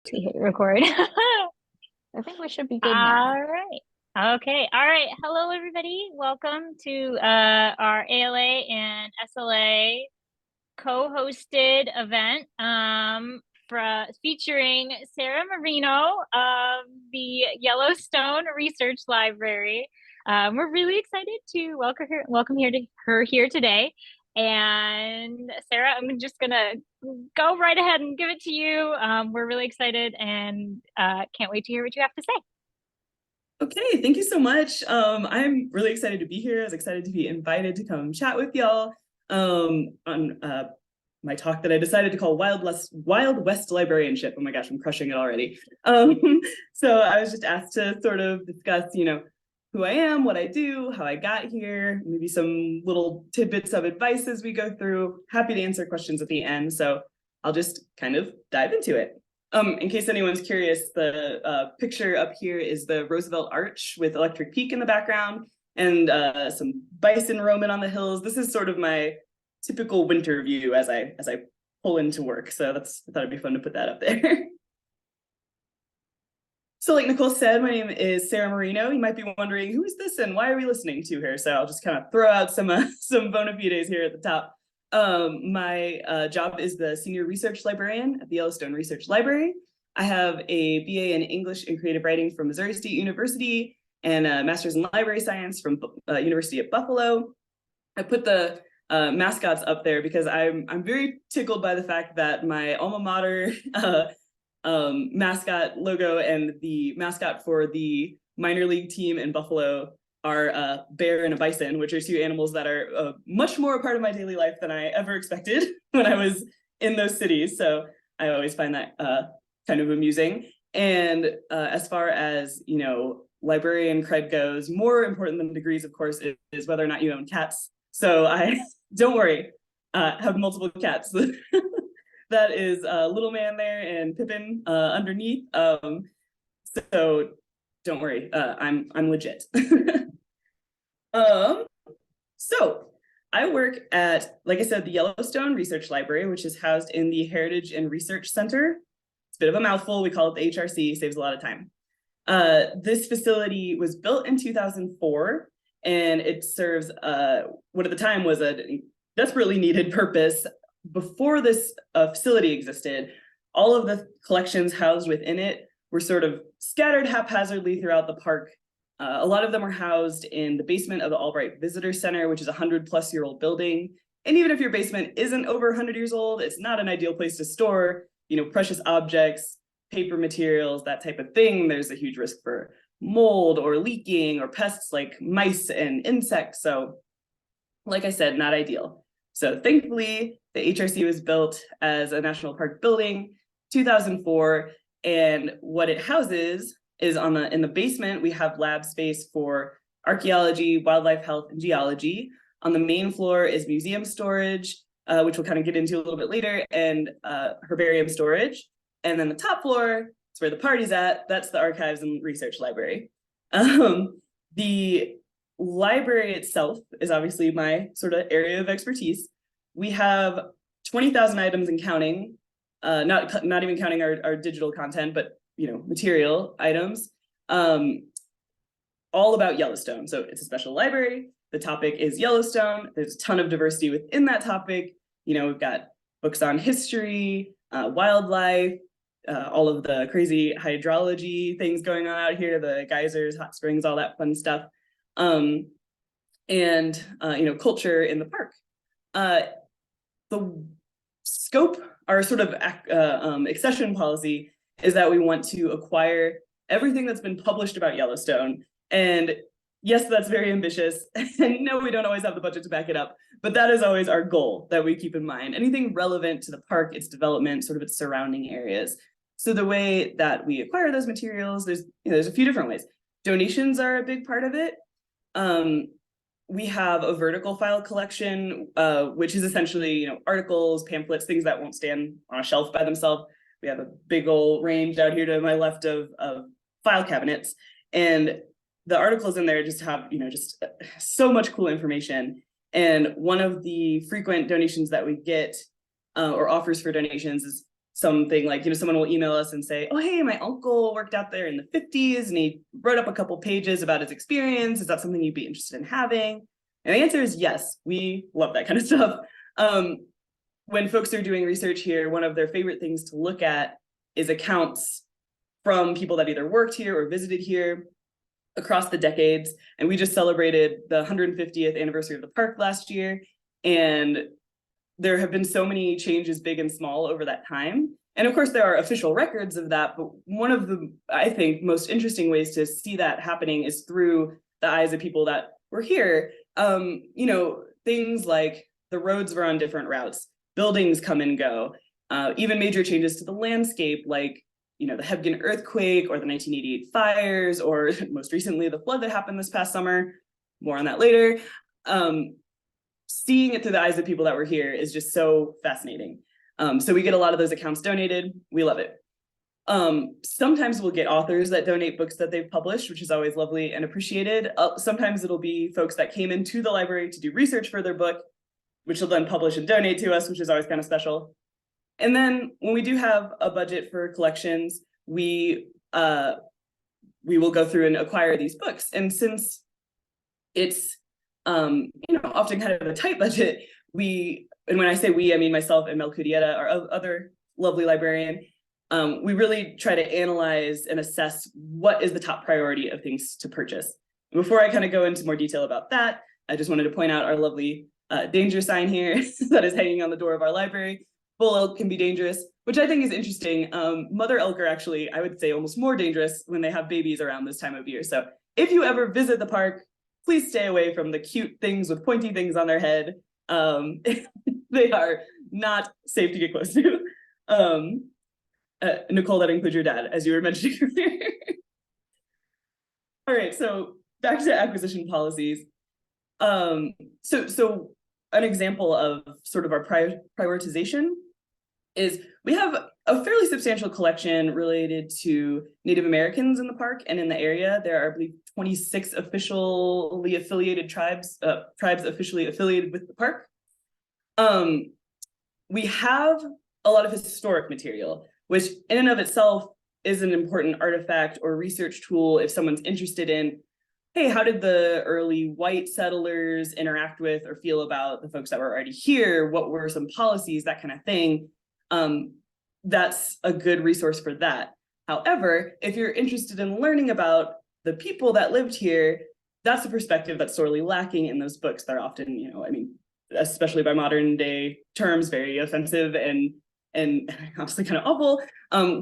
To hit record. I think we should be good now. All right. Okay. All right. Hello, everybody. Welcome to our ALA and SLA co-hosted event featuring Sarah Marino of the Yellowstone Research Library. We're really excited to welcome her here today. And Sarah, I'm just gonna go right ahead and give it to you. We're really excited and can't wait to hear what you have to say. Okay, thank you so much. I'm really excited to be here. I was excited to be invited to come chat with y'all on my talk that I decided to call Wild West Librarianship. Oh my gosh, I'm crushing it already. So I was just asked to sort of discuss, who I am, what I do, how I got here, maybe some little tidbits of advice as we go through. Happy to answer questions at the end. So I'll just kind of dive into it. In case anyone's curious, the picture up here is the Roosevelt Arch with Electric Peak in the background and some bison roaming on the hills. This is sort of my typical winter view as I pull into work. So I thought it'd be fun to put that up there. So like Nicole said, my name is Sarah Marino. You might be wondering, who is this and why are we listening to her? So I'll just kind of throw out some bona fides here at the top. My job is the Senior Research Librarian at the Yellowstone Research Library. I have a BA in English and Creative Writing from Missouri State University and a Master's in Library Science from University at Buffalo. I put the mascots up there because I'm very tickled by the fact that my alma mater mascot logo and the mascot for the minor league team in Buffalo are a bear and a bison, which are two animals that are much more a part of my daily life than I ever expected when I was in those cities. So I always find that kind of amusing. And as far as, librarian cred goes, more important than degrees, of course, is whether or not you own cats. So don't worry, have multiple cats. That is Little Man there and Pippin underneath. So don't worry, I'm legit. So I work at, like I said, the Yellowstone Research Library, which is housed in the Heritage and Research Center. It's a bit of a mouthful. We call it the HRC, saves a lot of time. This facility was built in 2004, and it serves what at the time was a desperately needed purpose. Before this facility existed, all of the collections housed within it were sort of scattered haphazardly throughout the park. A lot of them are housed in the basement of the Albright Visitor Center, which is a 100-plus-year-old building. And even if your basement isn't over 100 years old, it's not an ideal place to store, precious objects, paper materials, that type of thing. There's a huge risk for mold or leaking or pests like mice and insects. So, like I said, not ideal. So thankfully, the HRC was built as a national park building, 2004, and what it houses is in the basement, we have lab space for archaeology, wildlife health, and geology. On the main floor is museum storage, which we'll kind of get into a little bit later, and herbarium storage. And then the top floor is where the party's at. That's the archives and research library. The library itself is obviously my sort of area of expertise. We have 20,000 items and counting, not even counting our digital content, but material items, all about Yellowstone. So it's a special library. The topic is Yellowstone. There's a ton of diversity within that topic. We've got books on history, wildlife, all of the crazy hydrology things going on out here, the geysers, hot springs, all that fun stuff. And culture in the park. The scope, our sort of accession policy is that we want to acquire everything that's been published about Yellowstone. And yes, that's very ambitious. And no, we don't always have the budget to back it up, but that is always our goal that we keep in mind. Anything relevant to the park, its development, sort of its surrounding areas. So the way that we acquire those materials, there's a few different ways. Donations are a big part of it. We have a vertical file collection, which is essentially, articles, pamphlets, things that won't stand on a shelf by themselves. We have a big old range out here to my left of file cabinets, and the articles in there just have, just so much cool information. And one of the frequent donations that we get or offers for donations is something like, someone will email us and say, oh, hey, my uncle worked out there in the 50s and he wrote up a couple pages about his experience. Is that something you'd be interested in having? And the answer is yes, we love that kind of stuff. When folks are doing research here, one of their favorite things to look at is accounts from people that either worked here or visited here across the decades. And we just celebrated the 150th anniversary of the park last year. And there have been so many changes, big and small, over that time. And of course, there are official records of that. But one of the, I think, most interesting ways to see that happening is through the eyes of people that were here. Things like the roads were on different routes, buildings come and go, even major changes to the landscape, like the Hebgen earthquake or the 1988 fires, or most recently the flood that happened this past summer. More on that later. Seeing it through the eyes of people that were here is just so fascinating. So we get a lot of those accounts donated. We love it. Sometimes we'll get authors that donate books that they've published, which is always lovely and appreciated. Sometimes it'll be folks that came into the library to do research for their book, which will then publish and donate to us, which is always kind of special. And then when we do have a budget for collections, we will go through and acquire these books. And since it's often kind of a tight budget, and when I say we, I mean myself and Mel Cudietta, our other lovely librarian, we really try to analyze and assess what is the top priority of things to purchase. Before I kind of go into more detail about that, I just wanted to point out our lovely danger sign here that is hanging on the door of our library. Bull elk can be dangerous, which I think is interesting. Mother elk are actually, I would say, almost more dangerous when they have babies around this time of year. So if you ever visit the park, please stay away from the cute things with pointy things on their head. They are not safe to get close to. Nicole, that includes your dad, as you were mentioning earlier. All right, so back to acquisition policies. So an example of sort of our prioritization is we have a fairly substantial collection related to Native Americans in the park and in the area. There are, I believe, 26 officially affiliated tribes officially affiliated with the park. We have a lot of historic material, which in and of itself is an important artifact or research tool if someone's interested in, hey, how did the early white settlers interact with or feel about the folks that were already here? What were some policies, that kind of thing? That's a good resource for that. However, if you're interested in learning about the people that lived here, that's a perspective that's sorely lacking in those books. They're often, especially by modern day terms, very offensive and honestly kind of awful.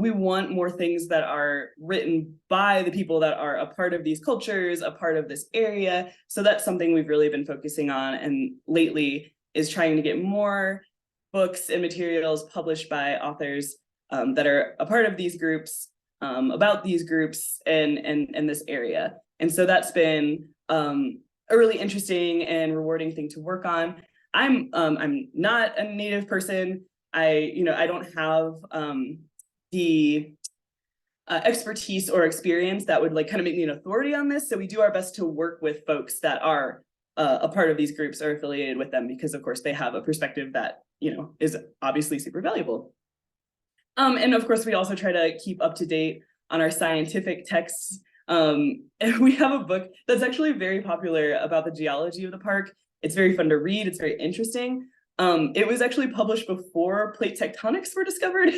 We want more things that are written by the people that are a part of these cultures, a part of this area. So that's something we've really been focusing on, and lately is trying to get more books and materials published by authors that are a part of these groups, about these groups and this area. And so that's been a really interesting and rewarding thing to work on. I'm not a Native person. I don't have the expertise or experience that would kind of make me an authority on this. So we do our best to work with folks that are a part of these groups or affiliated with them, because of course they have a perspective that is obviously super valuable. And of course we also try to keep up to date on our scientific texts. And we have a book that's actually very popular about the geology of the park. It's very fun to read. It's very interesting. It was actually published before plate tectonics were discovered.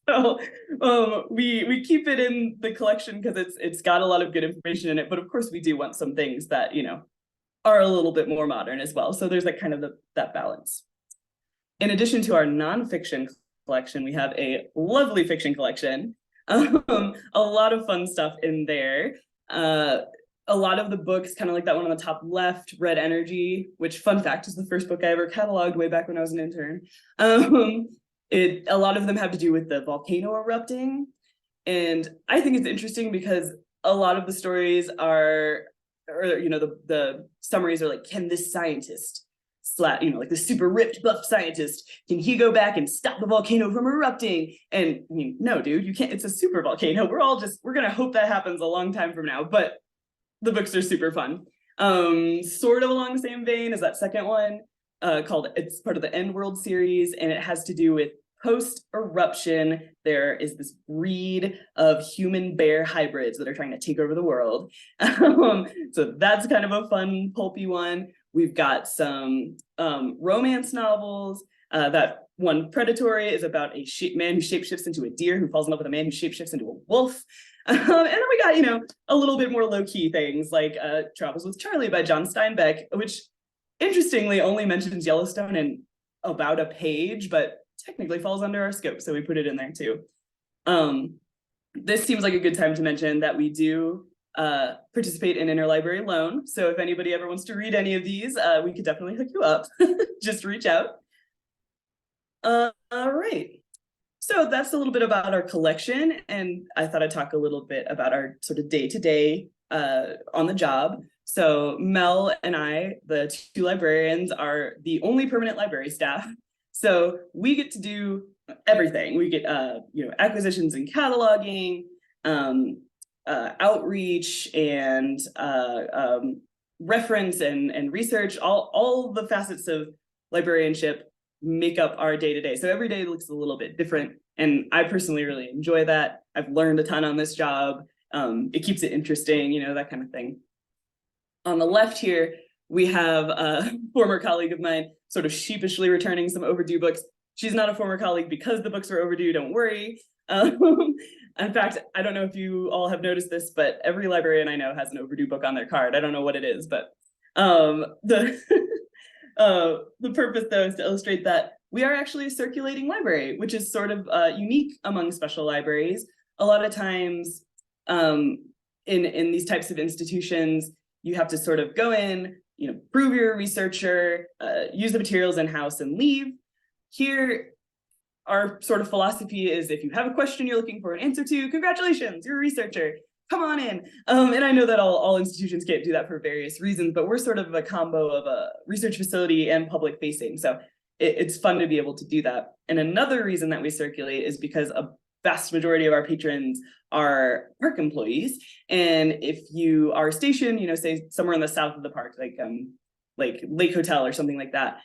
So we keep it in the collection because it's got a lot of good information in it. But of course, we do want some things that, are a little bit more modern as well. So there's kind of that balance. In addition to our nonfiction collection, we have a lovely fiction collection. A lot of fun stuff in there. A lot of the books, kind of like that one on the top left, Red Energy, which, fun fact, is the first book I ever cataloged way back when I was an intern. A lot of them have to do with the volcano erupting. And I think it's interesting because a lot of the stories are, the summaries are like, can this scientist, like the super ripped buff scientist, can he go back and stop the volcano from erupting? And no, dude, you can't. It's a super volcano. We're going to hope that happens a long time from now. But the books are super fun. Sort of along the same vein as that second one, it's part of the End World series, and it has to do with post-eruption, there is this breed of human-bear hybrids that are trying to take over the world. So that's kind of a fun, pulpy one. We've got some romance novels. That one, Predatory, is about a man who shapeshifts into a deer who falls in love with a man who shapeshifts into a wolf. And then we got, a little bit more low-key things like Travels with Charlie by John Steinbeck, which interestingly only mentions Yellowstone in about a page, but technically falls under our scope, so we put it in there too. This seems like a good time to mention that we do participate in interlibrary loan. So if anybody ever wants to read any of these, we could definitely hook you up. Just reach out. All right. So that's a little bit about our collection, and I thought I'd talk a little bit about our sort of day-to-day on the job. So Mel and I, the two librarians, are the only permanent library staff. So we get to do everything. We get acquisitions and cataloging, outreach and reference and research. All the facets of librarianship make up our day-to-day. So every day looks a little bit different, and I personally really enjoy that. I've learned a ton on this job. It keeps it interesting, that kind of thing. On the left here, we have a former colleague of mine sort of sheepishly returning some overdue books. She's not a former colleague because the books were overdue, don't worry. In fact, I don't know if you all have noticed this, but every librarian I know has an overdue book on their card. I don't know what it is, but the purpose, though, is to illustrate that we are actually a circulating library, which is sort of unique among special libraries. A lot of times in these types of institutions, you have to sort of go in, prove you're a researcher, use the materials in-house and leave. Here, our sort of philosophy is if you have a question you're looking for an answer to, congratulations, you're a researcher, come on in. And I know that all institutions can't do that for various reasons, but we're sort of a combo of a research facility and public facing. So it's fun to be able to do that. And another reason that we circulate is because a vast majority of our patrons are park employees. And if you are stationed, say somewhere in the south of the park, like Lake Hotel or something like that,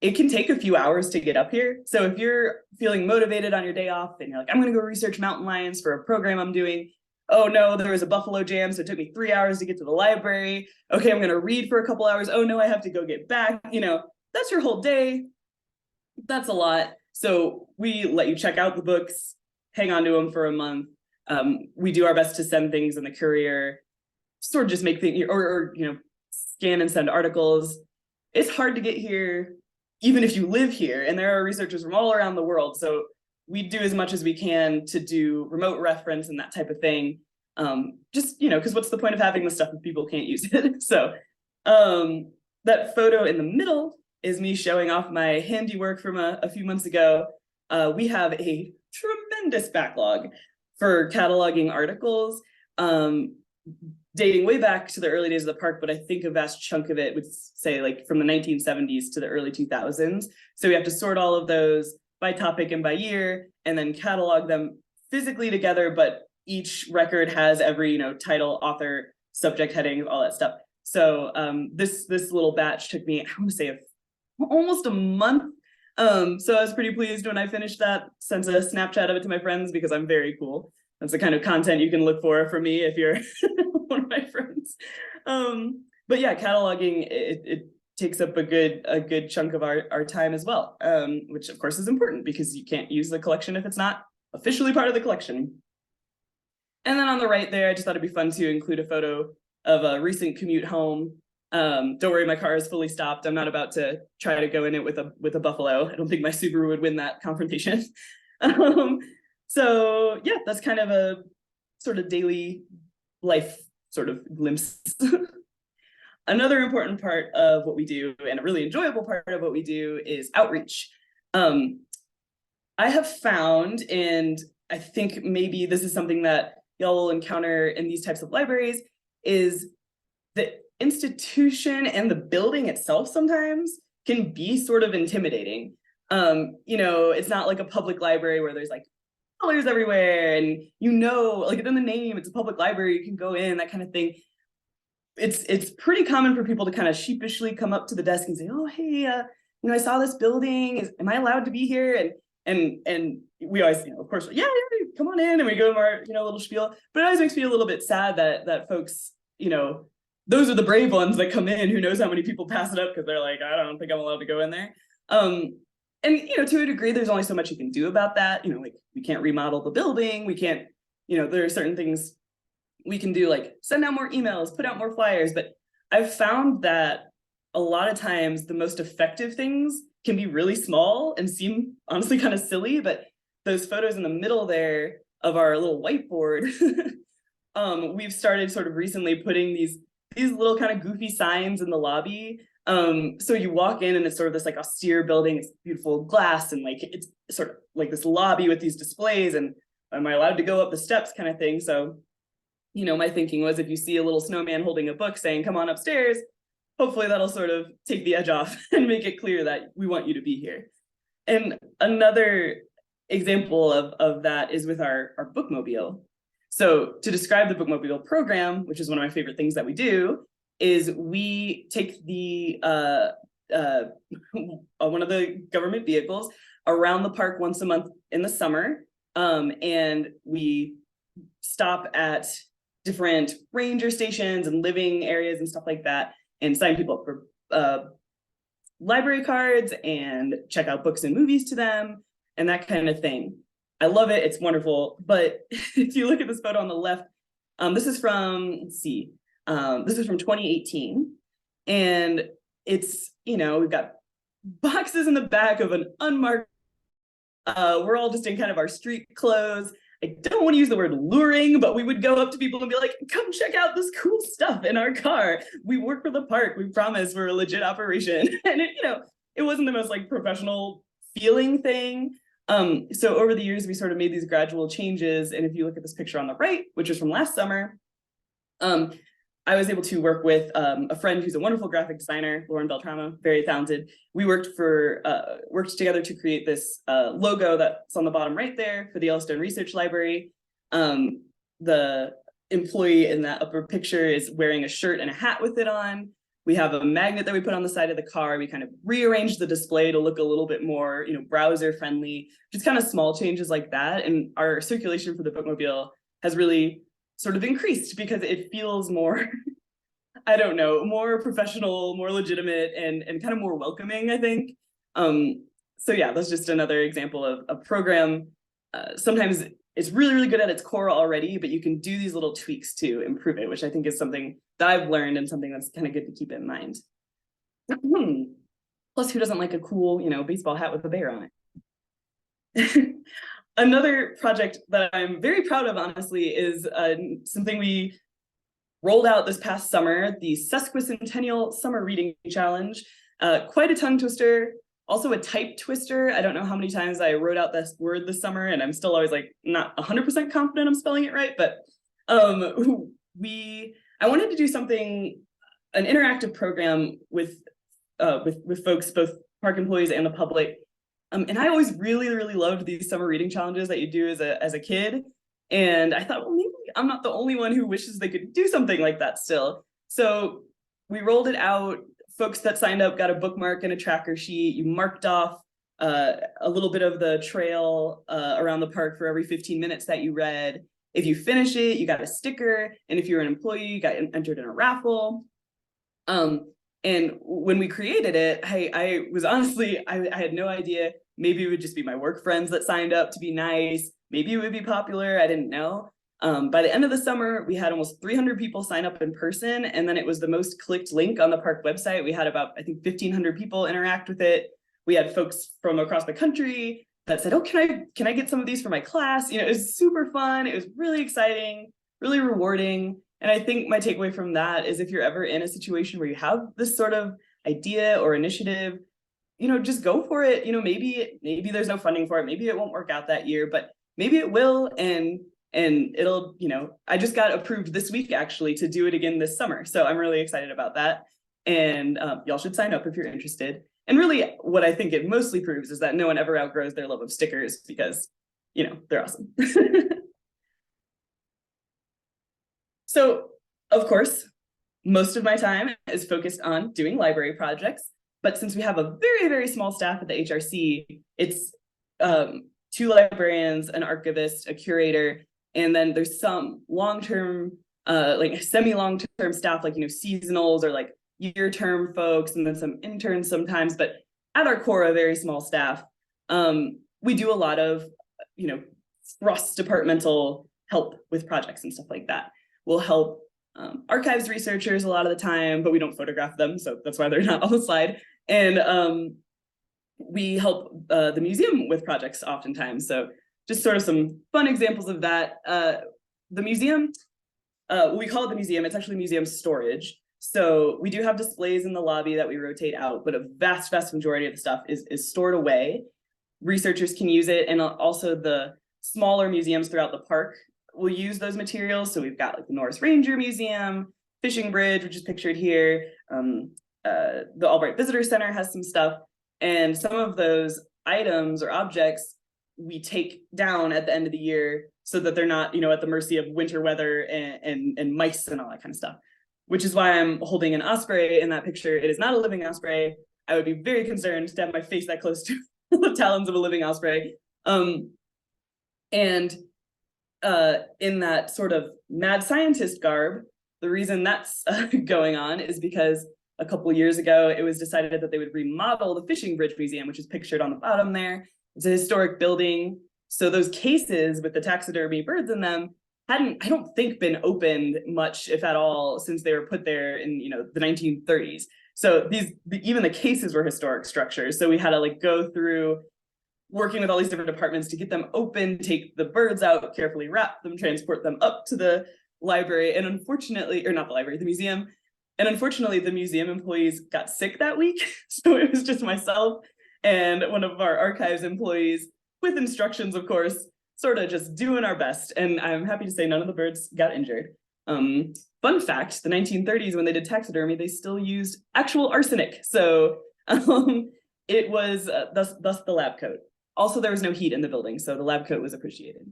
it can take a few hours to get up here. So if you're feeling motivated on your day off and you're like, I'm going to go research mountain lions for a program I'm doing. Oh no, there was a buffalo jam, so it took me 3 hours to get to the library. Okay, I'm going to read for a couple hours. Oh no, I have to go get back. That's your whole day. That's a lot. So we let you check out the books, hang on to them for a month. We do our best to send things in the courier, sort of just make things, or scan and send articles. It's hard to get here, even if you live here, and there are researchers from all around the world. So we do as much as we can to do remote reference and that type of thing. Because what's the point of having this stuff if people can't use it? So that photo in the middle is me showing off my handiwork from a few months ago. We have a tremendous backlog for cataloging articles, dating way back to the early days of the park, but I think a vast chunk of it would say like from the 1970s to the early 2000s. So we have to sort all of those by topic and by year, and then catalog them physically together, but each record has every, title, author, subject heading, all that stuff. So this little batch took me, I want to say almost a month. So I was pretty pleased when I finished that, sent a Snapchat of it to my friends because I'm very cool. That's the kind of content you can look for from me if you're one of my friends. But yeah, cataloging, it takes up a good chunk of our time as well, which of course is important because you can't use the collection if it's not officially part of the collection. And then on the right there, I just thought it'd be fun to include a photo of a recent commute home. Don't worry, my car is fully stopped. I'm not about to try to go in it with a buffalo. I don't think my Subaru would win that confrontation. So yeah, that's kind of a sort of daily life sort of glimpse. Another important part of what we do, and a really enjoyable part of what we do, is outreach. I have found, and I think maybe this is something that y'all will encounter in these types of libraries, is the institution and the building itself sometimes can be sort of intimidating. It's not like a public library where there's like colors everywhere and like in the name, it's a public library, you can go in, that kind of thing. It's pretty common for people to kind of sheepishly come up to the desk and say, oh, hey, I saw this building. Am I allowed to be here? And And we always, of course, yeah, come on in, and we go to our, little spiel. But it always makes me a little bit sad that folks, those are the brave ones that come in. Who knows how many people pass it up because they're like, I don't think I'm allowed to go in there. And to a degree, there's only so much you can do about that. Like we can't remodel the building. We can't, there are certain things we can do, like send out more emails, put out more flyers. But I've found that a lot of times the most effective things can be really small and seem honestly kind of silly, but those photos in the middle there of our little whiteboard, we've started sort of recently putting these little kind of goofy signs in the lobby. So you walk in and it's sort of this like austere building, it's beautiful glass, and like it's sort of like this lobby with these displays, and am I allowed to go up the steps kind of thing. So, my thinking was, if you see a little snowman holding a book saying, come on upstairs, hopefully that'll sort of take the edge off and make it clear that we want you to be here. And another example of that is with our bookmobile. So to describe the bookmobile program, which is one of my favorite things that we do, is we take the one of the government vehicles around the park once a month in the summer, and we stop at different ranger stations and living areas and stuff like that, and sign people up for library cards and check out books and movies to them and that kind of thing. I love it. It's wonderful. But if you look at this photo on the left, this is from, this is from 2018. And it's, we've got boxes in the back of an unmarked, we're all just in kind of our street clothes. I don't want to use the word luring, but we would go up to people and be like, come check out this cool stuff in our car. We work for the park. We promise we're a legit operation. And it wasn't the most like professional feeling thing. So over the years, we sort of made these gradual changes. And if you look at this picture on the right, which is from last summer, I was able to work with a friend who's a wonderful graphic designer, Lauren Beltramo, very talented. We worked together to create this logo that's on the bottom right there for the Yellowstone Research Library. The employee in that upper picture is wearing a shirt and a hat with it on. We have a magnet that we put on the side of the car. We kind of rearranged the display to look a little bit more, browser friendly, just kind of small changes like that. And our circulation for the bookmobile has really sort of increased because it feels more, I don't know, more professional, more legitimate, and kind of more welcoming, I think. So yeah, that's just another example of a program. Sometimes it's really, really good at its core already, but you can do these little tweaks to improve it, which I think is something that I've learned and something that's kind of good to keep in mind. Plus, who doesn't like a cool, baseball hat with a bear on it? Another project that I'm very proud of, honestly, is something we rolled out this past summer, the Sesquicentennial Summer Reading Challenge. Quite a tongue twister, also a type twister. I don't know how many times I wrote out this word this summer, and I'm still always like not 100% confident I'm spelling it right, but I wanted to do something, an interactive program with folks, both park employees and the public. And I always really, really loved these summer reading challenges that you do as a kid. And I thought, well, maybe I'm not the only one who wishes they could do something like that still. So we rolled it out. Folks that signed up got a bookmark and a tracker sheet. You marked off a little bit of the trail around the park for every 15 minutes that you read. If you finish it, you got a sticker. And if you're an employee, you got entered in a raffle. And when we created it, I was honestly, I had no idea. Maybe it would just be my work friends that signed up to be nice. Maybe it would be popular. I didn't know. By the end of the summer, we had almost 300 people sign up in person. And then it was the most clicked link on the park website. We had about, I think, 1,500 people interact with it. We had folks from across the country that said, oh, can I get some of these for my class? It was super fun. It was really exciting, really rewarding. And I think my takeaway from that is, if you're ever in a situation where you have this sort of idea or initiative, just go for it. Maybe there's no funding for it. Maybe it won't work out that year, but maybe it will. And it'll, I just got approved this week actually to do it again this summer. So I'm really excited about that. And y'all should sign up if you're interested. And really what I think it mostly proves is that no one ever outgrows their love of stickers, because, they're awesome. So, of course, most of my time is focused on doing library projects. But since we have a very, very small staff at the HRC, it's 2 librarians, an archivist, a curator, and then there's some long-term, like semi-long-term staff, like, seasonals or like year-term folks, and then some interns sometimes, but at our core, a very small staff. We do a lot of, cross-departmental help with projects and stuff like that. We'll help archives researchers a lot of the time, but we don't photograph them, so that's why they're not on the slide. And we help the museum with projects oftentimes. So just sort of some fun examples of that. The museum, we call it the museum, it's actually museum storage. So we do have displays in the lobby that we rotate out, but a vast majority of the stuff is stored away. Researchers can use it, and also the smaller museums throughout the park will use those materials. So we've got like the Norris Ranger Museum, Fishing Bridge, which is pictured here. The Albright Visitor Center has some stuff. And some of those items or objects we take down at the end of the year so that they're not, at the mercy of winter weather and mice and all that kind of stuff, which is why I'm holding an osprey in that picture. It is not a living osprey. I would be very concerned to have my face that close to the talons of a living osprey. And in that sort of mad scientist garb, the reason that's going on is because a couple years ago, it was decided that they would remodel the Fishing Bridge Museum, which is pictured on the bottom there. It's a historic building. So those cases with the taxidermy birds in them hadn't, I don't think, been opened much, if at all, since they were put there in, the 1930s. So even the cases were historic structures. So we had to like go through working with all these different departments to get them open, take the birds out, carefully wrap them, transport them up to the library. And unfortunately, or not the library, the museum. And unfortunately, the museum employees got sick that week. So it was just myself and one of our archives employees, with instructions, of course, sort of just doing our best. And I'm happy to say none of the birds got injured. Fun fact, the 1930s, when they did taxidermy, they still used actual arsenic. So it was thus the lab coat. Also, there was no heat in the building, so the lab coat was appreciated.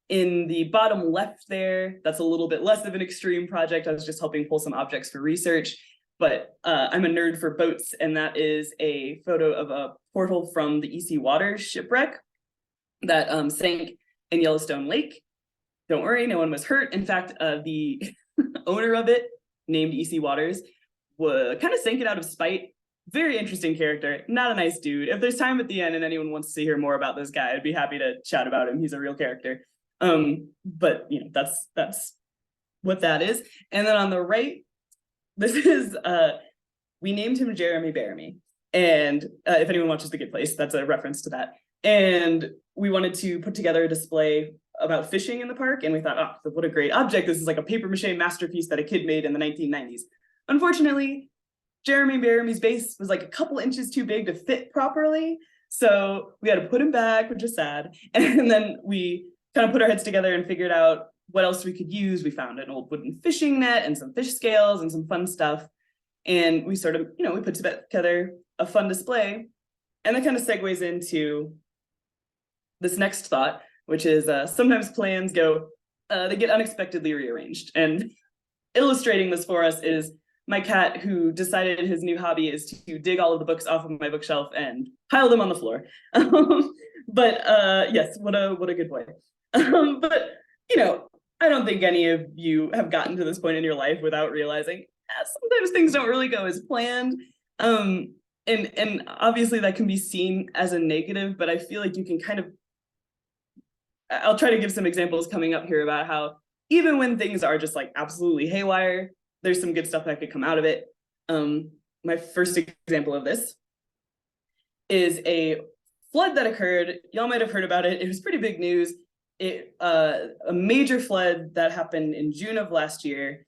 In the bottom left there, that's a little bit less of an extreme project. I was just helping pull some objects for research, but I'm a nerd for boats, and that is a photo of a portal from the EC Waters shipwreck that sank in Yellowstone Lake. Don't worry, no one was hurt. In fact, the owner of it, named EC Waters, kind of sank it out of spite. Very interesting character, not a nice dude. If there's time at the end and anyone wants to hear more about this guy, I'd be happy to chat about him. He's a real character. But that's what that is. And then on the right, this is we named him Jeremy Bearimy. And if anyone watches The Good Place, that's a reference to that. And we wanted to put together a display about fishing in the park, and we thought, oh, what a great object. This is like a papier-mâché masterpiece that a kid made in the 1990s. Unfortunately, Jeremy Bearimy's base was like a couple inches too big to fit properly. So we had to put him back, which is sad. And then we kind of put our heads together and figured out what else we could use. We found an old wooden fishing net and some fish scales and some fun stuff. And we sort of, we put together a fun display. And that kind of segues into this next thought, which is sometimes plans they get unexpectedly rearranged. And illustrating this for us is my cat, who decided his new hobby is to dig all of the books off of my bookshelf and pile them on the floor. But yes, what a good boy. But I don't think any of you have gotten to this point in your life without realizing sometimes things don't really go as planned. And obviously that can be seen as a negative, but I feel like you can kind of, I'll try to give some examples coming up here about how even when things are just like absolutely haywire, there's some good stuff that could come out of it. My first example of this is a flood that occurred. Y'all might have heard about it. It was pretty big news. A major flood that happened in June of last year.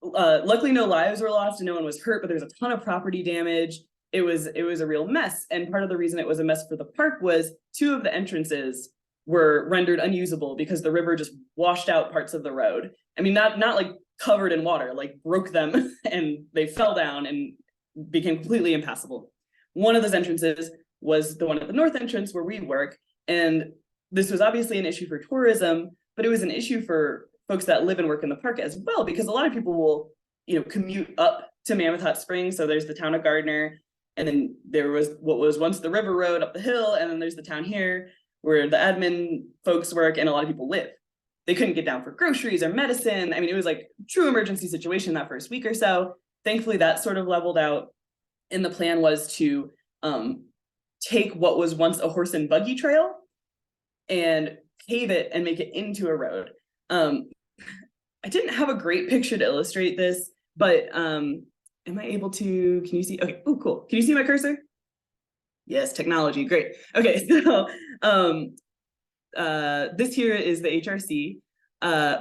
Luckily, no lives were lost and no one was hurt, but there was a ton of property damage. It was a real mess. And part of the reason it was a mess for the park was 2 of the entrances were rendered unusable because the river just washed out parts of the road. I mean, not like covered in water, like broke them and they fell down and became completely impassable. One of those entrances was the one at the north entrance where we work. And this was obviously an issue for tourism, but it was an issue for folks that live and work in the park as well, because a lot of people will, commute up to Mammoth Hot Springs. So there's the town of Gardner. And then there was what was once the river road up the hill, and then there's the town here where the admin folks work and a lot of people live. They couldn't get down for groceries or medicine. I mean, it was like a true emergency situation that first week or so. Thankfully, that sort of leveled out. And the plan was to take what was once a horse and buggy trail and pave it and make it into a road. I didn't have a great picture to illustrate this, but am I able to, can you see? Okay, oh, cool. Can you see my cursor? Yes, technology, great. Okay, so this here is the HRC.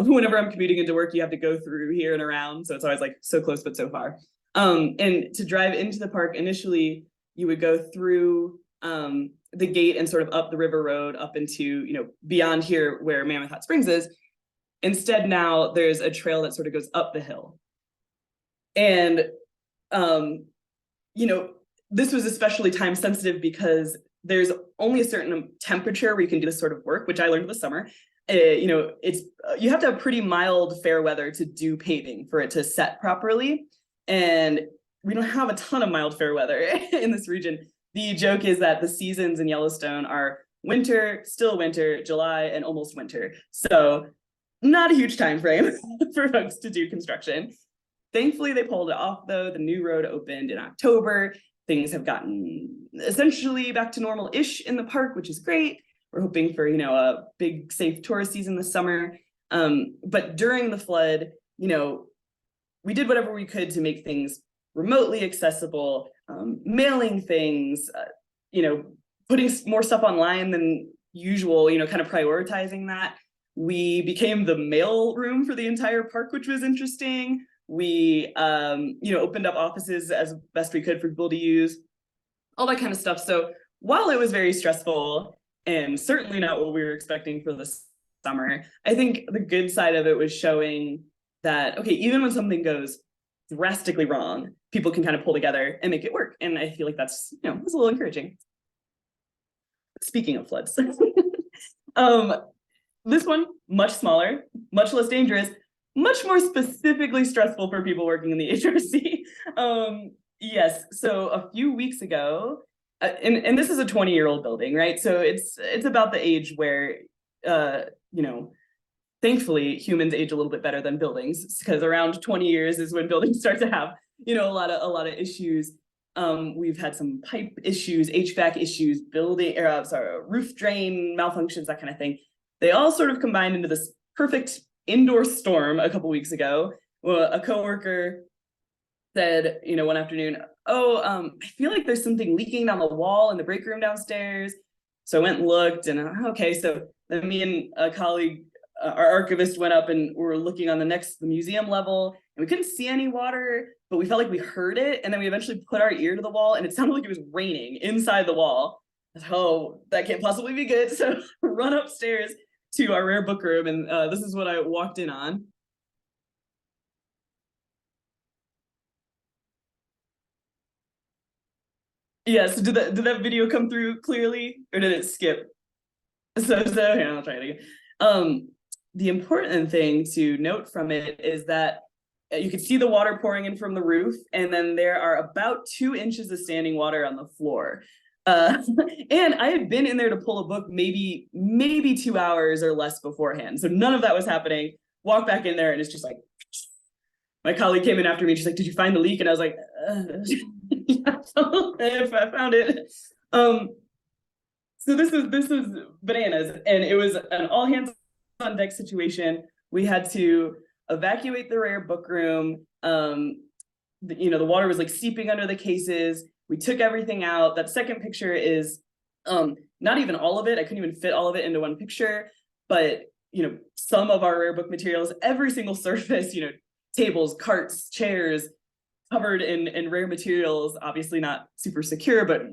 Whenever I'm commuting into work, you have to go through here and around. So it's always like so close, but so far. And to drive into the park, initially, you would go through the gate and sort of up the river road up into, beyond here where Mammoth Hot Springs is. Instead, now there's a trail that sort of goes up the hill. And, this was especially time sensitive because there's only a certain temperature where you can do this sort of work, which I learned this summer. It's you have to have pretty mild fair weather to do paving for it to set properly. And we don't have a ton of mild fair weather in this region. The joke is that the seasons in Yellowstone are winter, still winter, July, and almost winter. So not a huge time frame for folks to do construction. Thankfully, they pulled it off, though. The new road opened in October. Things have gotten essentially back to normal-ish in the park, which is great. We're hoping for, a big, safe tourist season this summer. But during the flood, we did whatever we could to make things remotely accessible, mailing things, putting more stuff online than usual, kind of prioritizing that. We became the mail room for the entire park, which was interesting. We, opened up offices as best we could for people to use, all that kind of stuff. So while it was very stressful and certainly not what we were expecting for this summer, I think the good side of it was showing that, okay, even when something goes drastically wrong, people can kind of pull together and make it work. And I feel like that's, it's a little encouraging. Speaking of floods, this one, much smaller, much less dangerous, much more specifically stressful for people working in the HRC. Yes, so a few weeks ago, and this is a 20-year-old building, right? So it's about the age where, thankfully humans age a little bit better than buildings, because around 20 years is when buildings start to have, a lot of issues. We've had some pipe issues, HVAC issues, roof drain malfunctions, that kind of thing. They all sort of combined into this perfect indoor storm a couple weeks ago. Well, a coworker said, one afternoon, I feel like there's something leaking down the wall in the break room downstairs. So I went and looked, and okay, so then me and a colleague, our archivist, went up and we were looking on the museum level, and we couldn't see any water, but we felt like we heard it. And then we eventually put our ear to the wall, and it sounded like it was raining inside the wall. Oh, that can't possibly be good. So run upstairs to our rare book room, and this is what I walked in on. Yes, did that video come through clearly, or did it skip? So here, I'll try it again. The important thing to note from it is that you can see the water pouring in from the roof, and then there are about 2 inches of standing water on the floor. And I had been in there to pull a book maybe 2 hours or less beforehand. So none of that was happening. Walk back in there, and it's just like, my colleague came in after me. She's like, "Did you find the leak?" And I was like, yeah, I found it. So this is bananas. And it was an all hands on deck situation. We had to evacuate the rare book room. The water was like seeping under the cases. We took everything out. That second picture is not even all of it. I couldn't even fit all of it into one picture, but some of our rare book materials, every single surface, tables, carts, chairs, covered in rare materials, obviously not super secure, but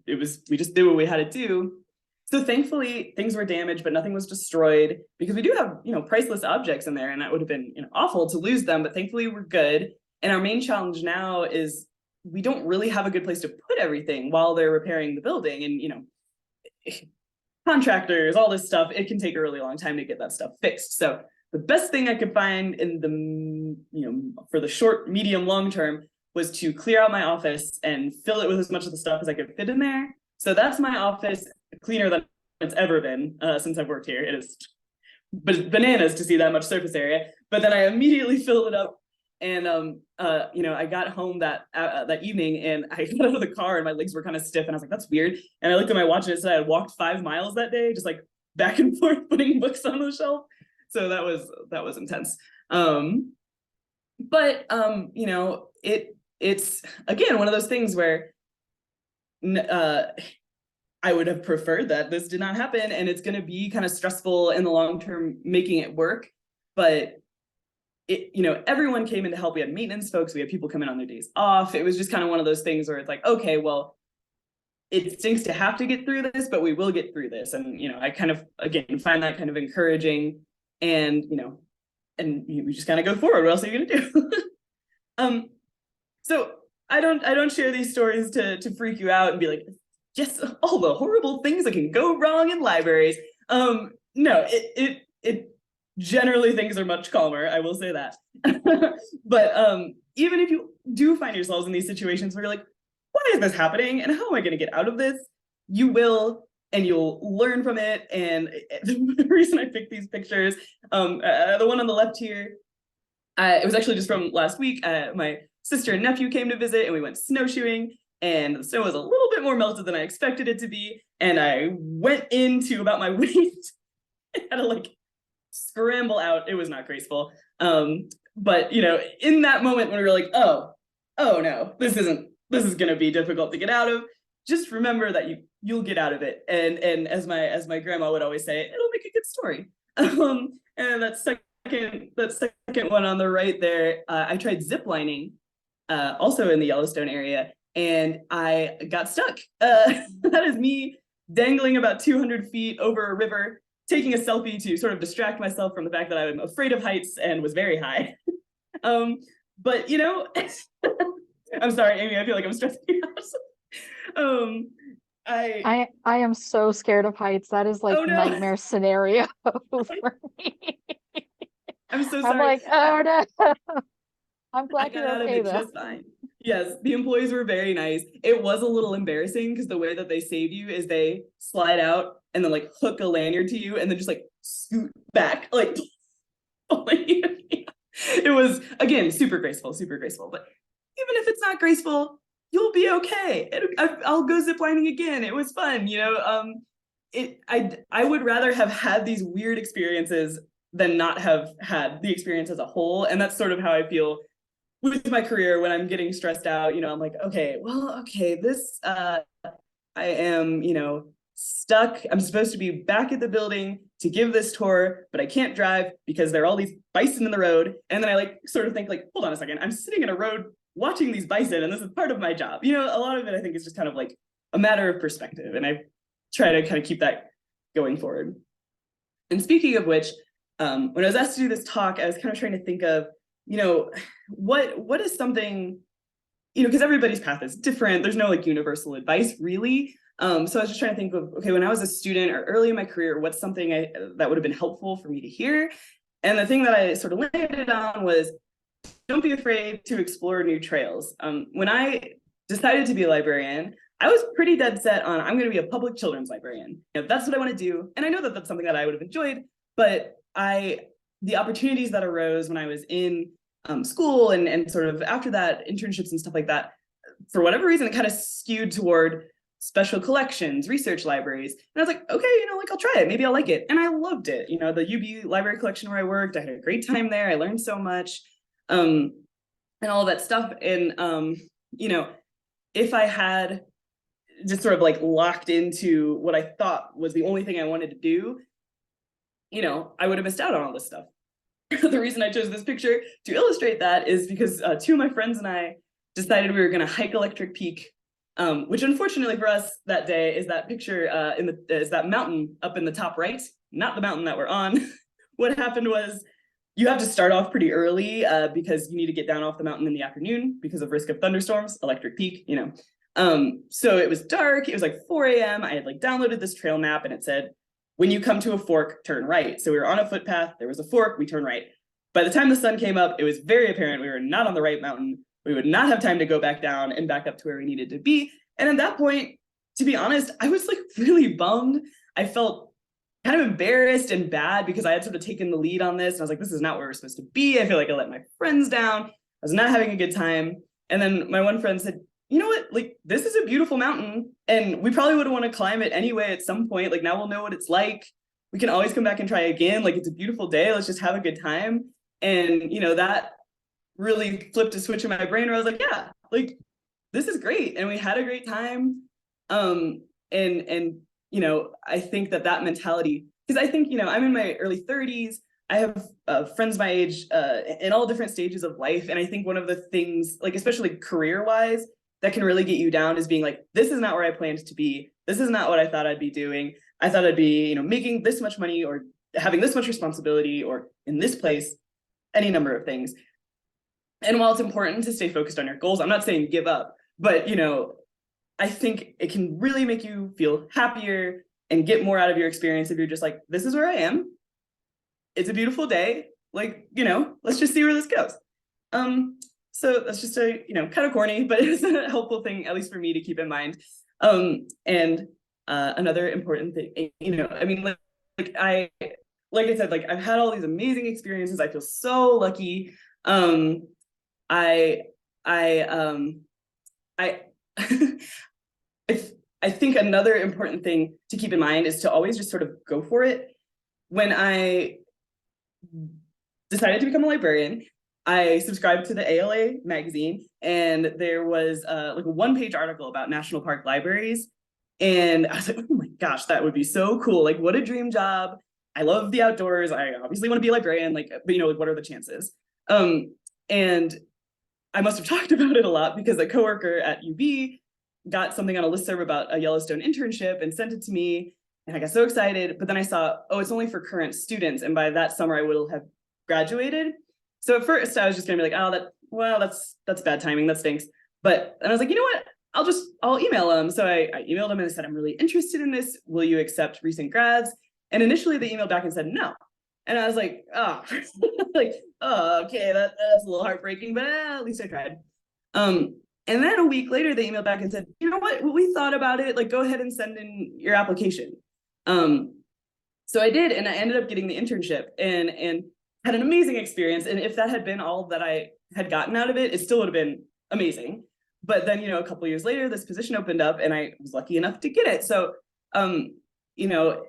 we just did what we had to do. So thankfully things were damaged, but nothing was destroyed, because we do have, priceless objects in there, and that would have been awful to lose them, but thankfully we're good. And our main challenge now is we don't really have a good place to put everything while they're repairing the building. And, contractors, all this stuff, it can take a really long time to get that stuff fixed. So the best thing I could find in the, for the short, medium, long term was to clear out my office and fill it with as much of the stuff as I could fit in there. So that's my office, cleaner than it's ever been since I've worked here. It is bananas to see that much surface area. But then I immediately filled it up. And I got home that evening, and I got out of the car and my legs were kind of stiff, and I was like, that's weird. And I looked at my watch and it said I had walked 5 miles that day, just like back and forth putting books on the shelf. So that was intense. It's again one of those things where I would have preferred that this did not happen, and it's going to be kind of stressful in the long term making it work. But everyone came in to help. We had maintenance folks, we had people come in on their days off. It was just kind of one of those things where it's like, okay, well, it stinks to have to get through this, but we will get through this. And I kind of again find that kind of encouraging, and we just kind of go forward. What else are you gonna do? So I don't share these stories to freak you out and be like, yes, all the horrible things that can go wrong in libraries. No, it generally things are much calmer, I will say that. But even if you do find yourselves in these situations where you're like, why is this happening and how am I going to get out of this? You will, and you'll learn from it. And the reason I picked these pictures, the one on the left here, it was actually just from last week. My sister and nephew came to visit, and we went snowshoeing, and the snow was a little bit more melted than I expected it to be. And I went into about my waist and had to scramble out. It was not graceful. But in that moment when we were like, oh no, this is going to be difficult to get out of, just remember that you'll get out of it. And as my grandma would always say, it'll make a good story. And that second one on the right there, I tried zip lining, also in the Yellowstone area, and I got stuck. That is me dangling about 200 feet over a river, taking a selfie to sort of distract myself from the fact that I'm afraid of heights and was very high. But I'm sorry, Amy, I feel like I'm stressing you out. I am so scared of heights. That is like nightmare scenario for me. I'm so sorry. I'm like, oh no. I'm glad you're okay though. Just fine. Yes, the employees were very nice. It was a little embarrassing because the way that they save you is they slide out and then hook a lanyard to you and then just scoot back. It was, again, super graceful. But even if it's not graceful, you'll be okay. I'll go ziplining again. It was fun. I would rather have had these weird experiences than not have had the experience as a whole. And that's sort of how I feel with my career when I'm getting stressed out. I'm like, this, I am, stuck. I'm supposed to be back at the building to give this tour, but I can't drive because there are all these bison in the road. And then I sort of think hold on a second, I'm sitting in a road watching these bison, and this is part of my job. A lot of it I think is just kind of a matter of perspective. And I try to kind of keep that going forward. And speaking of which, when I was asked to do this talk, I was kind of trying to think of, what is something, because everybody's path is different. There's no universal advice really. So I was just trying to think of, okay, when I was a student or early in my career, what's something that would have been helpful for me to hear? And the thing that I sort of landed on was, don't be afraid to explore new trails. When I decided to be a librarian, I was pretty dead set on, I'm going to be a public children's librarian. That's what I want to do. And I know that that's something that I would have enjoyed, but the opportunities that arose when I was in school and sort of after that, internships and stuff like that, for whatever reason, it kind of skewed toward special collections, research libraries. And I was like, okay, I'll try it. Maybe I'll like it. And I loved it. The UB library collection where I worked, I had a great time there. I learned so much, and all of that stuff. And, if I had just sort of locked into what I thought was the only thing I wanted to do, I would have missed out on all this stuff. The reason I chose this picture to illustrate that is because two of my friends and I decided we were going to hike Electric Peak, which unfortunately for us that day is that picture is that mountain up in the top right, not the mountain that we're on. What happened was you have to start off pretty early because you need to get down off the mountain in the afternoon because of risk of thunderstorms, Electric Peak, So it was dark. It was 4 a.m. I had downloaded this trail map and it said, when you come to a fork, turn right. So we were on a footpath. There was a fork. We turned right. By the time the sun came up, it was very apparent we were not on the right mountain. we would not have time to go back down and back up to where we needed to be. And at that point, to be honest, I was like really bummed. I felt kind of embarrassed and bad because I had sort of taken the lead on this. And I was like, this is not where we're supposed to be. I feel like I let my friends down. I was not having a good time. And then my one friend said, you know what, like, this is a beautiful mountain and we probably would want to climb it anyway at some point. Like, now we'll know what it's like. We can always come back and try again. Like, it's a beautiful day. Let's just have a good time. And, you know, that really flipped a switch in my brain where I was like, yeah, like, this is great. And we had a great time. And you know, I think that mentality, because I think, you know, I'm in my early 30s. I have friends my age in all different stages of life. And I think one of the things, like, especially career-wise, that can really get you down is being like, this is not where I planned to be. This is not what I thought I'd be doing. I thought I'd be, you know, making this much money or having this much responsibility or in this place, any number of things. And while it's important to stay focused on your goals, I'm not saying give up, but, you know, I think it can really make you feel happier and get more out of your experience if you're just like, this is where I am. It's a beautiful day. Like, you know, let's just see where this goes. So that's just a, you know, kind of corny, but it's a helpful thing, at least for me, to keep in mind. And another important thing, you know, I mean, like I said, like, I've had all these amazing experiences. I feel so lucky. I I think another important thing to keep in mind is to always just sort of go for it. When I decided to become a librarian, I subscribed to the ALA magazine, and there was like a one-page article about national park libraries. And I was like, oh my gosh, that would be so cool. Like, what a dream job. I love the outdoors. I obviously want to be a librarian, like, but, you know, like, what are the chances? And I must have talked about it a lot because a coworker at UB got something on a listserv about a Yellowstone internship and sent it to me. And I got so excited, but then I saw, oh, it's only for current students. And by that summer, I will have graduated. So at first I was just gonna be like, that's bad timing, that stinks. But and I was like, you know what? I'll email them. So I emailed them and I said, I'm really interested in this. Will you accept recent grads? And initially they emailed back and said no. And I was like, oh, like, oh, okay, that's a little heartbreaking, but at least I tried. And then a week later, they emailed back and said, you know what, we thought about it, like, go ahead and send in your application. So I did, and I ended up getting the internship and had an amazing experience. And if that had been all that I had gotten out of it, it still would have been amazing. But then, you know, a couple of years later, this position opened up and I was lucky enough to get it. So, you know,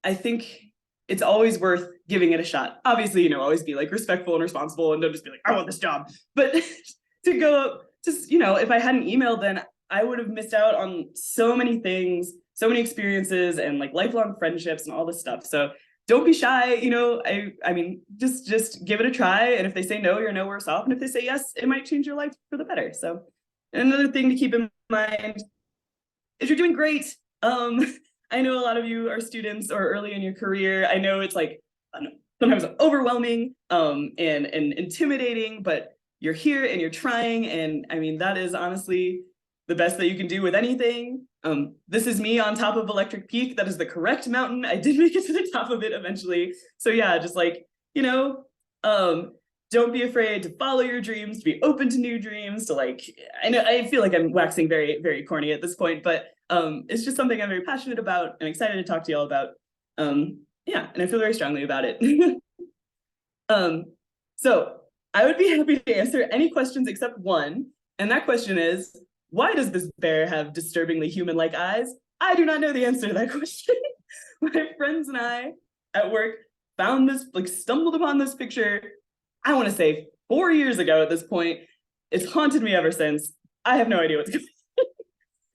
I think it's always worth giving it a shot. Obviously, you know, always be like respectful and responsible and don't just be like, I want this job. But to go, just, you know, if I hadn't emailed, then I would have missed out on so many things, so many experiences and like lifelong friendships and all this stuff. So don't be shy, you know, I mean, just give it a try. And if they say no, you're no worse off. And if they say yes, it might change your life for the better. So another thing to keep in mind is you're doing great. I know a lot of you are students or early in your career. I know it's like, I don't know, sometimes overwhelming and intimidating, but you're here and you're trying. And I mean, that is honestly the best that you can do with anything. This is me on top of Electric Peak. That is the correct mountain. I did make it to the top of it eventually. So yeah, just like, you know, don't be afraid to follow your dreams, to be open to new dreams, to like, I know, I feel like I'm waxing very, very corny at this point, but it's just something I'm very passionate about and excited to talk to y'all about. Yeah, and I feel very strongly about it. So I would be happy to answer any questions except one. And that question is, why does this bear have disturbingly human-like eyes? I do not know the answer to that question. My friends and I at work found this, like, stumbled upon this picture, I want to say 4 years ago at this point. It's haunted me ever since. I have no idea what's going on.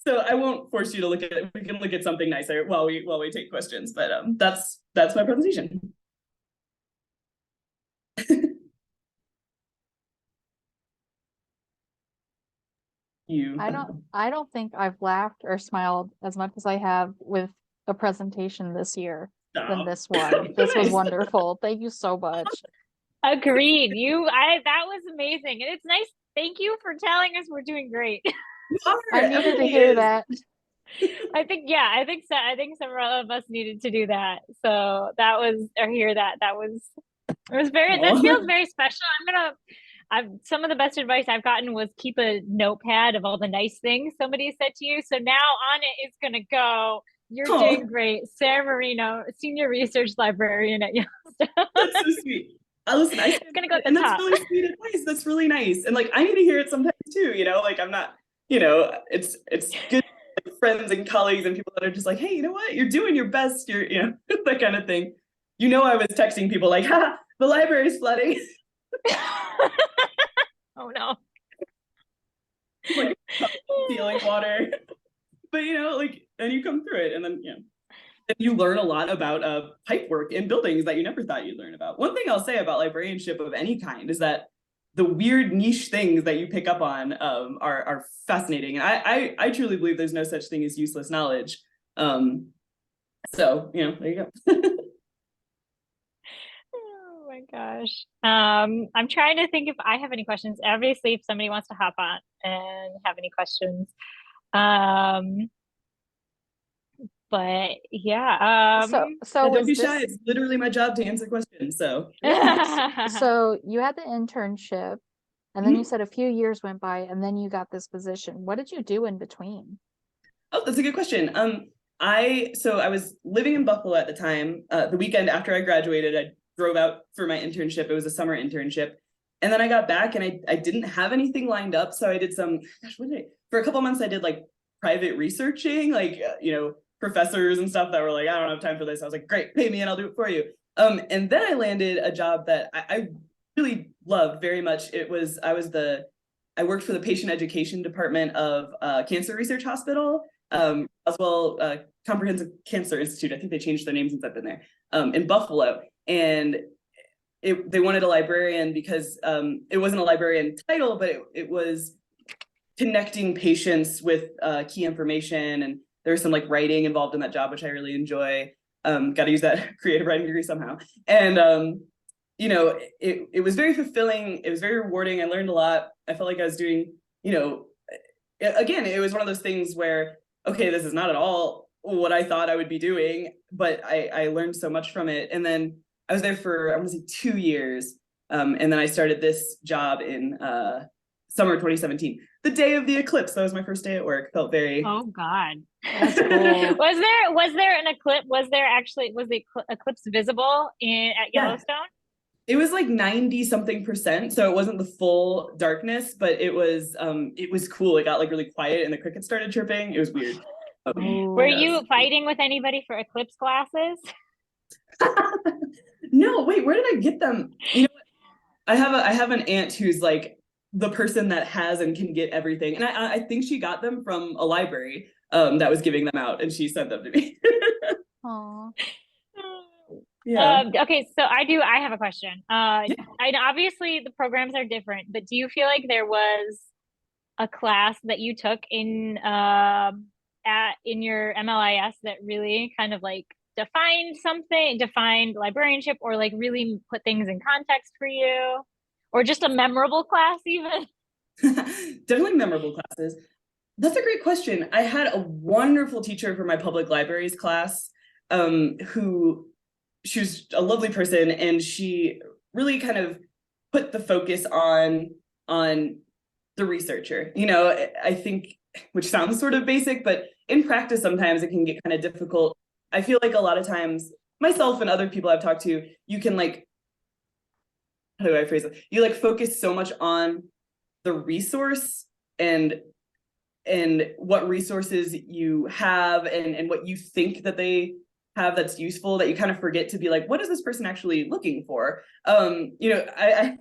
So I won't force you to look at it. We can look at something nicer while we take questions. But that's my presentation. I don't think I've laughed or smiled as much as I have with a presentation this year than this one. This was wonderful. Thank you so much. Agreed. That was amazing. And it's nice. Thank you for telling us we're doing great. I needed to hear that. I think several of us needed to do that. So that was, or hear that. That was, it was very, this feels very special. some of the best advice I've gotten was keep a notepad of all the nice things somebody said to you. So now on it is going to go, you're doing great. Sarah Marino, Senior Research Librarian at Yellowstone. That's so sweet. Listen, it's going to go at the and top. That's really sweet advice. That's really nice. And like, I need to hear it sometimes too, you know, like I'm not, you know, it's good like, friends and colleagues and people that are just like, hey, you know what? You're doing your best. You're, you know, that kind of thing. You know, I was texting people like, ha, the library's flooding. Oh no. Like stealing water. But you know, like, and you come through it, and then, you know, and you learn a lot about pipe work in buildings that you never thought you'd learn about. One thing I'll say about librarianship of any kind is that the weird niche things that you pick up on are fascinating. And I truly believe there's no such thing as useless knowledge. So, you know, there you go. Oh my gosh. I'm trying to think if I have any questions. Obviously, if somebody wants to hop on and have any questions. But yeah. So don't be shy. It's literally my job to answer questions. So so you had the internship, and then you said a few years went by, and then you got this position. What did you do in between? Oh, that's a good question. I was living in Buffalo at the time. The weekend after I graduated, I drove out for my internship. It was a summer internship. And then I got back and I didn't have anything lined up. So I did for a couple months, I did like private researching, like, you know, professors and stuff that were like, I don't have time for this. I was like, great, pay me and I'll do it for you. And then I landed a job that I really loved very much. I worked for the patient education department of Cancer Research Hospital, as well Comprehensive Cancer Institute. I think they changed their name since I've been there, in Buffalo. And they wanted a librarian because it wasn't a librarian title, but it was connecting patients with key information. And there was some like writing involved in that job, which I really enjoy. Got to use that creative writing degree somehow. And, you know, it was very fulfilling. It was very rewarding. I learned a lot. I felt like I was doing, you know, again, it was one of those things where, okay, this is not at all what I thought I would be doing, but I learned so much from it. And then I was there for, I want to say 2 years. And then I started this job in summer 2017, the day of the eclipse. That was my first day at work. Felt very. Oh God, that's cool. was there an eclipse? Was the eclipse visible at Yellowstone? Yeah. It was like 90 something %. So it wasn't the full darkness, but it was cool. It got like really quiet and the crickets started chirping. It was weird. Were you fighting with anybody for eclipse glasses? No, wait, where did I get them? You know what? I have an aunt who's like the person that has and can get everything. And I think she got them from a library that was giving them out, and she sent them to me. Aww. Yeah. Okay, so I have a question. I obviously the programs are different, but do you feel like there was a class that you took in your MLIS that really kind of like defined librarianship, or like really put things in context for you, or just a memorable class even? Definitely memorable classes. That's a great question. I had a wonderful teacher for my public libraries class, she was a lovely person, and she really kind of put the focus on the researcher. You know, I think, which sounds sort of basic, but in practice, sometimes it can get kind of difficult. I feel like a lot of times, myself and other people I've talked to, you can like, how do I phrase it? You like focus so much on the resource and what resources you have and what you think that they have that's useful, that you kind of forget to be like, what is this person actually looking for? You know, I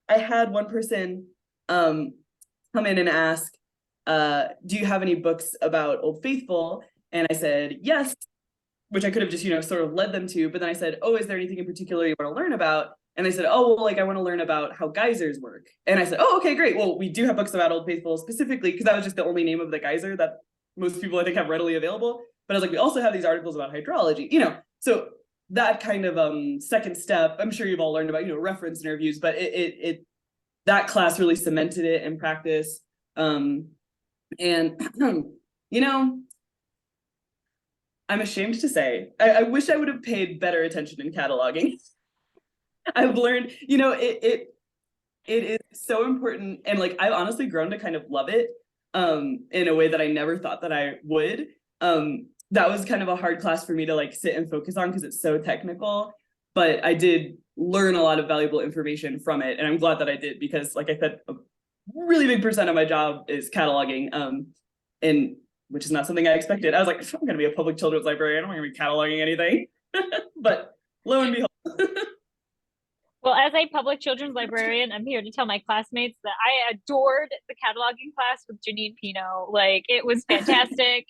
had one person come in and ask, do you have any books about Old Faithful? And I said, yes, which I could have just, you know, sort of led them to. But then I said, oh, is there anything in particular you want to learn about? And they said, oh, well, like I want to learn about how geysers work. And I said, oh, okay, great. Well, we do have books about Old Faithful specifically, because that was just the only name of the geyser that most people I think have readily available. But I was like, we also have these articles about hydrology, you know. So that kind of second step, I'm sure you've all learned about, you know, reference interviews, but that class really cemented it in practice. And you know, I'm ashamed to say, I wish I would have paid better attention in cataloging. I've learned, you know, It is so important. And like, I've honestly grown to kind of love it in a way that I never thought that I would. That was kind of a hard class for me to like sit and focus on because it's so technical, but I did learn a lot of valuable information from it. And I'm glad that I did because like I said, a really big percent of my job is cataloging. And which is not something I expected. I was like, I'm going to be a public children's librarian. I'm not going to be cataloging anything. But lo and behold. Well, as a public children's librarian, I'm here to tell my classmates that I adored the cataloging class with Janine Pino. Like, it was fantastic.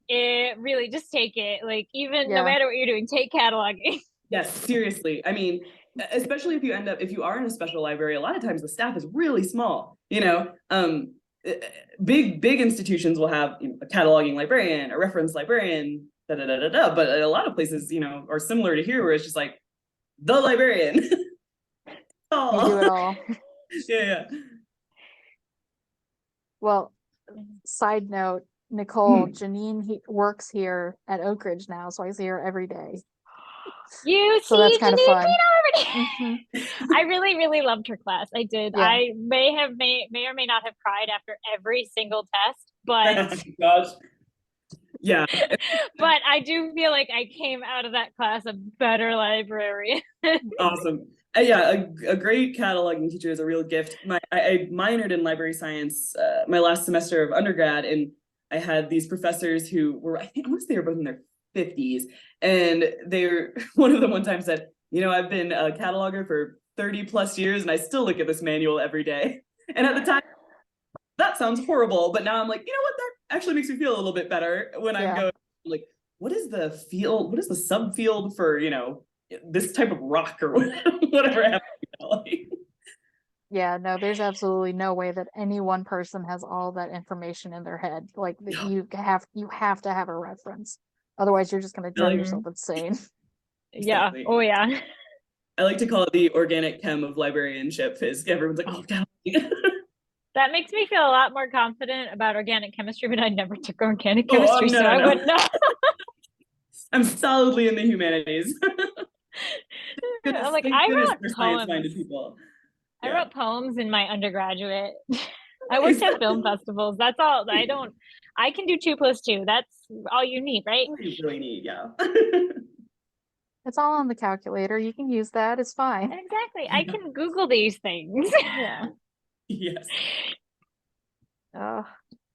It really, just take it. Like, even no matter what you're doing, take cataloging. Yes, seriously. I mean, especially if you are in a special library, a lot of times the staff is really small, big institutions will have a cataloging librarian, a reference librarian, but a lot of places, are similar to here where it's just like the librarian. You do it all. Yeah. Well, side note, Nicole, Janine works here at Oak Ridge now, so I see her every day. So that's kind of fun. Mm-hmm. I really, really loved her class. I did. Yeah. I may or may not have cried after every single test, but gosh. Yeah. But I do feel like I came out of that class a better librarian. Awesome. Yeah, a great cataloging teacher is a real gift. I minored in library science my last semester of undergrad, and I had these professors who were, I want to say they were both in their 50s, and one of them one time said, I've been a cataloger for 30 plus years, and I still look at this manual every day. And at the time, that sounds horrible, but now I'm like, what, that actually makes me feel a little bit better when I'm going, like, what is the subfield for, this type of rock or whatever happens. Yeah, no, there's absolutely no way that any one person has all that information in their head. Like you have to have a reference. Otherwise you're just gonna drive yourself insane. Exactly. Yeah. Oh yeah. I like to call it the organic chem of librarianship, is everyone's like, oh God. That makes me feel a lot more confident about organic chemistry, but I never took organic chemistry, so I wouldn't know. I'm solidly in the humanities. I'm like, I wrote poems. People. I wrote poems in my undergraduate. I worked at film festivals. That's all. I can do 2 + 2. That's all you need, right? All you really need, yeah. It's all on the calculator. You can use that. It's fine. Exactly. I can Google these things. Yeah. Yes.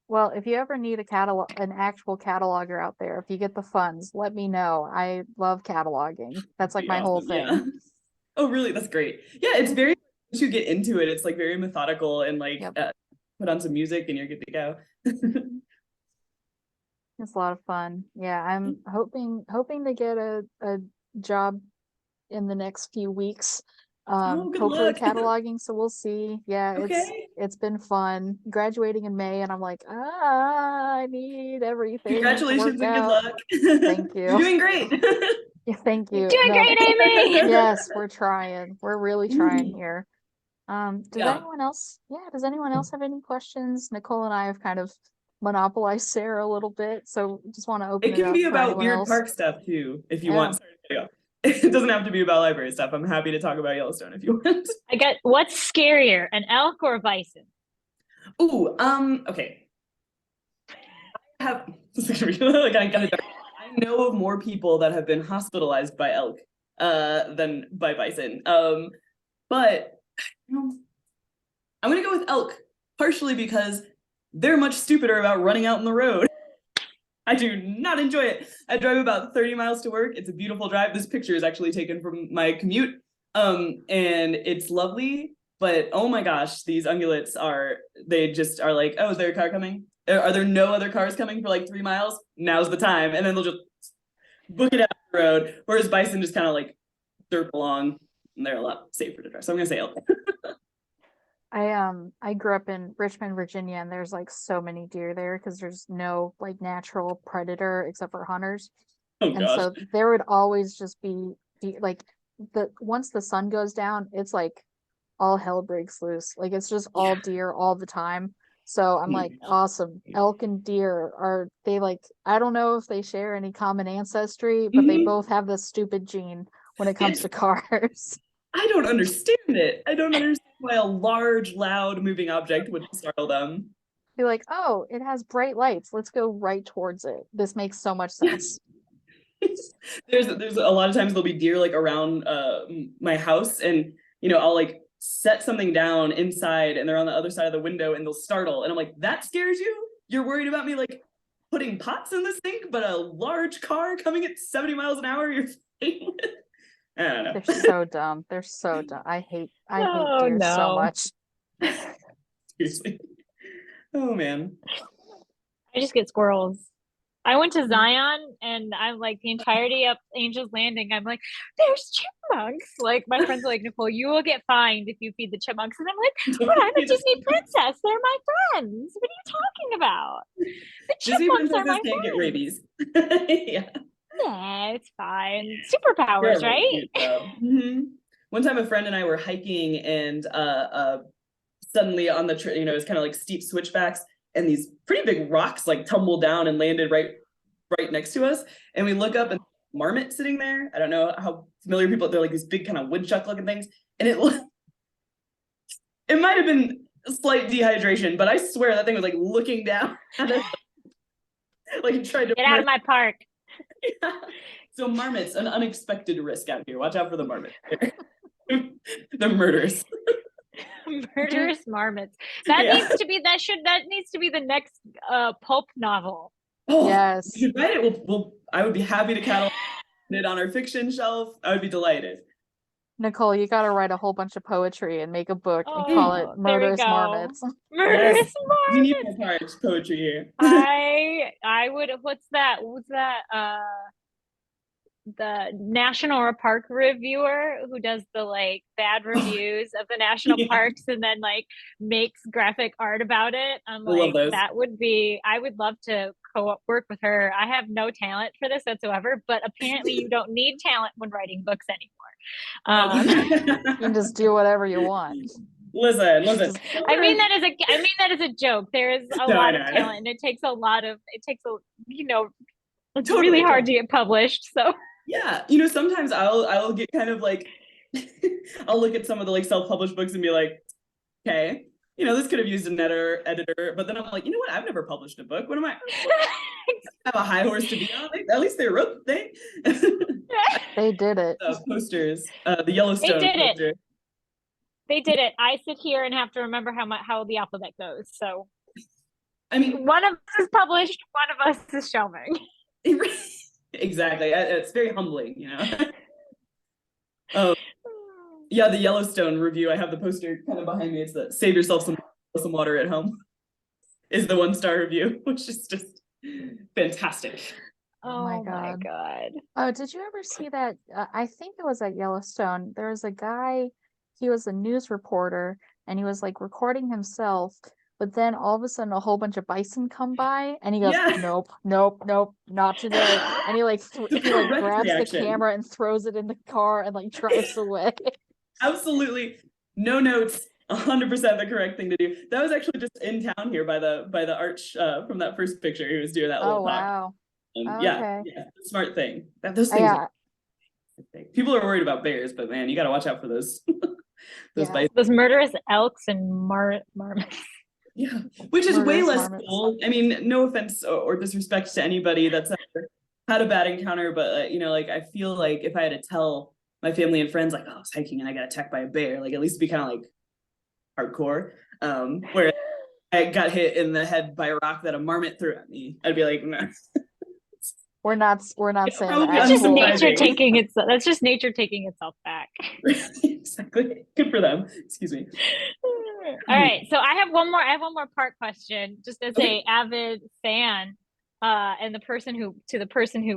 Well, if you ever need an actual cataloger out there, if you get the funds, let me know. I love cataloging. That's like my whole thing. Yeah. Oh, really? That's great. Yeah, it's very, once you get into it, it's like very methodical and like put on some music and you're good to go. It's a lot of fun. Yeah, I'm hoping to get a job in the next few weeks. Hopefully cataloging, so we'll see. Yeah, it's been fun graduating in May, and I'm like, I need everything. Congratulations and good luck. Thank you. You're doing great. Yeah, thank you. You're doing great, Amy. Yes, we're trying. We're really trying here. Does anyone else have any questions? Nicole and I have kind of monopolized Sarah a little bit, so just want to open it up. It can be about weird park stuff too, if you want. Sorry, it doesn't have to be about library stuff. I'm happy to talk about Yellowstone if you want. What's scarier, an elk or a bison? Ooh, okay. I know of more people that have been hospitalized by elk than by bison. But I'm gonna go with elk, partially because they're much stupider about running out in the road. I do not enjoy it. I drive about 30 miles to work. It's a beautiful drive. This picture is actually taken from my commute. And it's lovely, but oh my gosh, these ungulates they just are like, oh, is there a car coming? Are there no other cars coming for like 3 miles? Now's the time. And then they'll just book it out the road. Whereas bison just kind of like derp along, and they're a lot safer to drive. So I'm gonna say elk. I grew up in Richmond, Virginia, and there's like so many deer there because there's no like natural predator except for hunters. So there would always just be like once the sun goes down, it's like all hell breaks loose. Like it's just all deer all the time. So I'm like, awesome. Elk and deer I don't know if they share any common ancestry, but they both have this stupid gene when it comes to cars. I don't understand it. I don't understand why a large, loud, moving object would startle them. Be like, oh, it has bright lights. Let's go right towards it. This makes so much sense. There's a lot of times there'll be deer like around my house, and I'll like set something down inside and they're on the other side of the window and they'll startle, and I'm like, that scares you? You're worried about me like putting pots in the sink, but a large car coming at 70 miles an hour you're fine with? I don't know. They're so dumb. They're so dumb. I hate deer so much. Seriously. Oh man. I just get squirrels. I went to Zion and I'm like the entirety up Angel's Landing. I'm like, there's chipmunks. Like my friends are like, Nicole, you will get fined if you feed the chipmunks. And I'm like, but I'm a Disney princess. They're my friends. What are you talking about? The chipmunks are my can't friends. get rabies. Yeah. Yeah, it's fine. Superpowers, right? Mm-hmm. One time a friend and I were hiking and suddenly on the it's kind of like steep switchbacks, and these pretty big rocks like tumbled down and landed right next to us. And we look up and marmot sitting there. I don't know how familiar people, they're like these big kind of woodchuck looking things. And it might have been slight dehydration, but I swear that thing was like looking down at us. Like tried to get out of my park. Yeah. So marmots, an unexpected risk out here. Watch out for the marmot. They're murderous. Murderous marmots. That needs to be the next pulp novel. Oh, yes. You should write it. I would be happy to catalog it on our fiction shelf. I would be delighted. Nicole, you got to write a whole bunch of poetry and make a book and call it Murderous Marmots. Murderous Marmots. We need more poetry here. I would. What's that? The National Park reviewer who does the like bad reviews of the national parks and then like makes graphic art about it. I'm like, that would be, I would love to work with her. I have no talent for this whatsoever, but apparently you don't need talent when writing books anymore. You can just do whatever you want. Listen. I mean that as a joke. There is a lot of talent, and it takes a it's totally really hard to get published. So yeah, sometimes I'll get kind of like I'll look at some of the like self-published books and be like, okay, this could have used an editor, but then I'm like, you know what? I've never published a book. What am I? Have a high horse to be on. At least they wrote the thing. They did it. Posters, the Yellowstone. They did it. They did it. I sit here and have to remember how the alphabet goes. So, I mean, one of us is published, one of us is shelving. Exactly. It's very humbling, Yeah, the Yellowstone review. I have the poster kind of behind me. It's the "Save yourself some water at home" is the 1-star review, which is just fantastic. Oh my god. Oh, did you ever see that? I think it was at Yellowstone. There was a guy, he was a news reporter, and he was like recording himself, but then all of a sudden a whole bunch of bison come by and he goes, nope, not today. And he grabs the camera and throws it in the car and like drives away. Absolutely. No notes. 100% the correct thing to do. That was actually just in town here by the arch from that first picture. He was doing that little talk. Wow. Yeah, smart thing. Those things people are worried about bears, but man, you got to watch out for those those murderous elks and marmots. Yeah, which is way less cool. I mean, no offense or disrespect to anybody that's ever had a bad encounter, but I feel like if I had to tell my family and friends, like, oh, I was hiking and I got attacked by a bear, like at least be kind of like hardcore. Where I got hit in the head by a rock that a marmot threw at me, I'd be like, no. We're not saying that. That's just nature taking itself. That's just nature taking itself back. Exactly. Good for them. Excuse me. All right. So I have one more park question, just as a avid fan, and the person who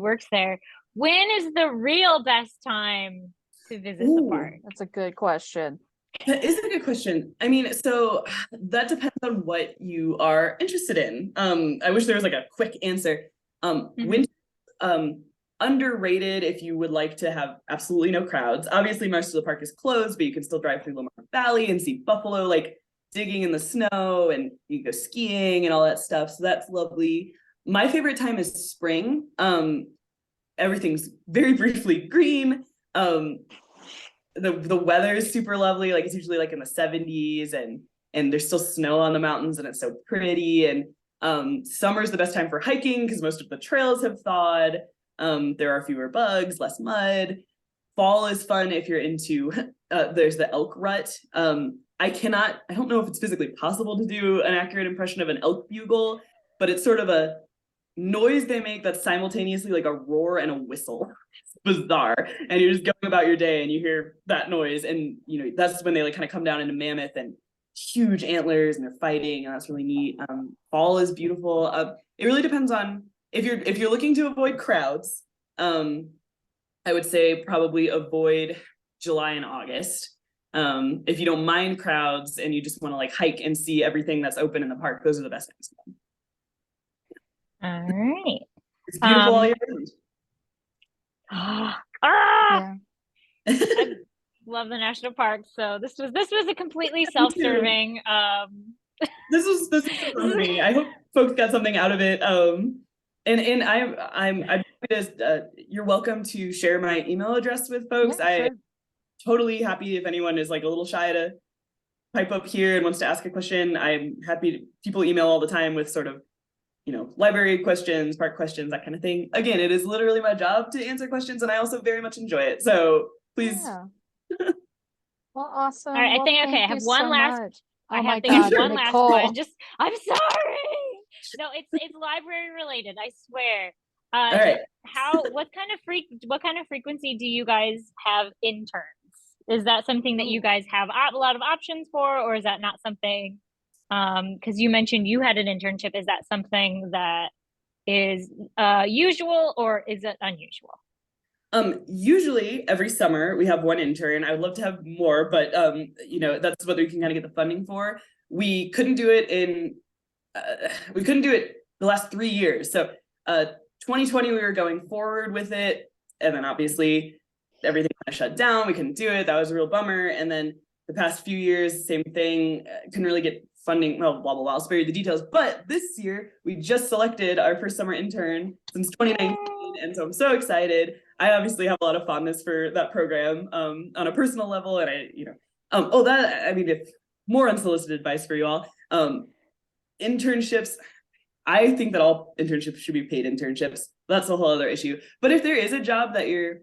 works there. When is the real best time to visit the park? That's a good question. That is a good question. I mean, so that depends on what you are interested in. I wish there was like a quick answer. Winter, underrated if you would like to have absolutely no crowds. Obviously, most of the park is closed, but you can still drive through Lamar Valley and see buffalo like digging in the snow, and you can go skiing and all that stuff. So that's lovely. My favorite time is spring. Everything's very briefly green. the weather is super lovely. Like it's usually like in the 70s, and there's still snow on the mountains, and it's so pretty. And summer's the best time for hiking because most of the trails have thawed. There are fewer bugs, less mud. Fall is fun if you're into there's the elk rut. I don't know if it's physically possible to do an accurate impression of an elk bugle, but it's sort of a noise they make that's simultaneously like a roar and a whistle. It's bizarre. And you're just going about your day and you hear that noise, and that's when they like kind of come down into mammoth and huge antlers, and they're fighting, and that's really neat. Fall is beautiful. It really depends on if you're looking to avoid crowds. I would say probably avoid July and August. If you don't mind crowds and you just want to like hike and see everything that's open in the park, those are the best times. All right. It's beautiful all year round. I love the national parks. So this was a completely self-serving. This is for me. I hope folks got something out of it. And I'm just you're welcome to share my email address with folks. Yeah, sure. I'm totally happy if anyone is like a little shy to pipe up here and wants to ask a question. I'm happy. People email all the time with sort of library questions, park questions, that kind of thing. Again, it is literally my job to answer questions, and I also very much enjoy it. So please. Yeah. Well, awesome. All right, well, I have one last. much. I Oh my have God, one Nicole. last one. I'm sorry. No, it's library related. I swear. All right. What kind of frequency do you guys have interns? Is that something that you guys have a lot of options for, or is that not something? Because you mentioned you had an internship. Is that something that is usual, or is it unusual? Usually every summer we have one intern. I would love to have more, but that's what we can kind of get the funding for. We couldn't do it the last 3 years. So 2020 we were going forward with it, and then obviously everything kind of shut down. We couldn't do it. That was a real bummer. And then the past few years, same thing. Couldn't really get funding. Well, blah blah blah. I'll spare you the details. But this year we just selected our first summer intern since 2019, and so I'm so excited. I obviously have a lot of fondness for that program on a personal level, and if more unsolicited advice for you all. Internships, I think that all internships should be paid internships. That's a whole other issue. But if there is a job that you're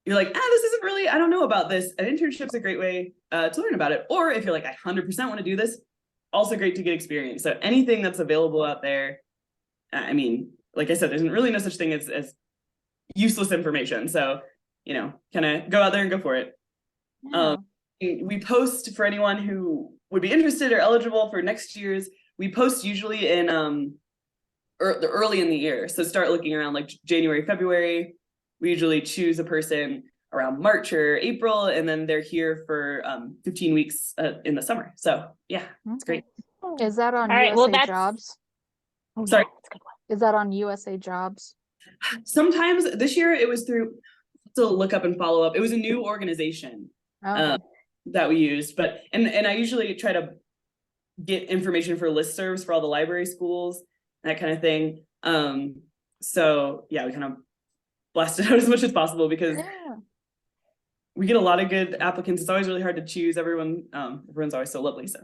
like, this isn't really, I don't know about this, an internship's a great way to learn about it. Or if you're like, I 100% want to do this, also great to get experience. So anything that's available out there, like I said, there's really no such thing as useless information. So, kind of go out there and go for it. Yeah. We post for anyone who would be interested or eligible for next year's. We post usually in early in the year. So start looking around like January, February. We usually choose a person around March or April, and then they're here for 15 weeks in the summer. So yeah, it's great. Is that on All right, USA Jobs? Oh, sorry. Yeah, that's a good one. Is that on USA Jobs? Sometimes this year it was through, to look up and follow up. It was a new organization that we used, but and I usually try to get information for listservs for all the library schools, that kind of thing. So yeah, we kind of blast it out as much as possible because we get a lot of good applicants. It's always really hard to choose. Everyone's always so lovely. So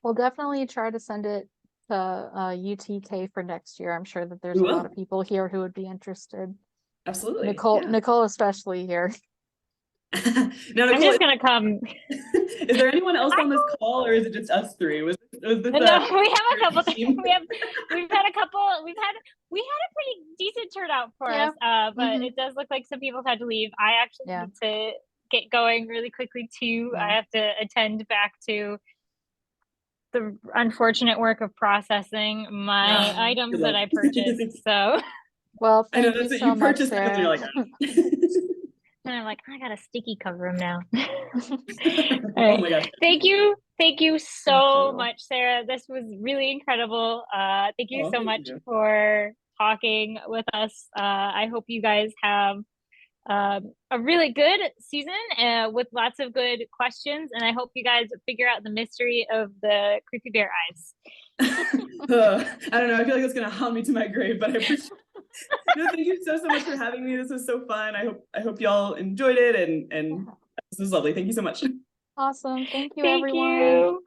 We'll definitely try to send it to UTK for next year. I'm sure that there's a lot of people here who would be interested. Absolutely. Nicole especially here. Now, Nicole, I'm just gonna come. Is there anyone else on this call, or is it just us three? Was this No, we have a couple. team? We've had a couple. We had a pretty decent turnout for us, but it does look like some people had to leave. I actually need to get going really quickly too. I have to attend back to the unfortunate work of processing my items that I purchased. So, well, I know thank that's you it. so You much, purchased them, and Sarah. you're like, and I'm like, I got a sticky cover them now. oh my gosh. Thank you so much, Sarah. This was really incredible. Thank you so much for talking with us. I hope you guys have a really good season with lots of good questions, and I hope you guys figure out the mystery of the creepy bear eyes. I don't know. I feel like it's gonna haunt me to my grave, but I appreciate No, thank you so much for having me. This was so fun. I hope y'all enjoyed it, and this was lovely. Thank you so much. Awesome. Thank you, Thank everyone. you.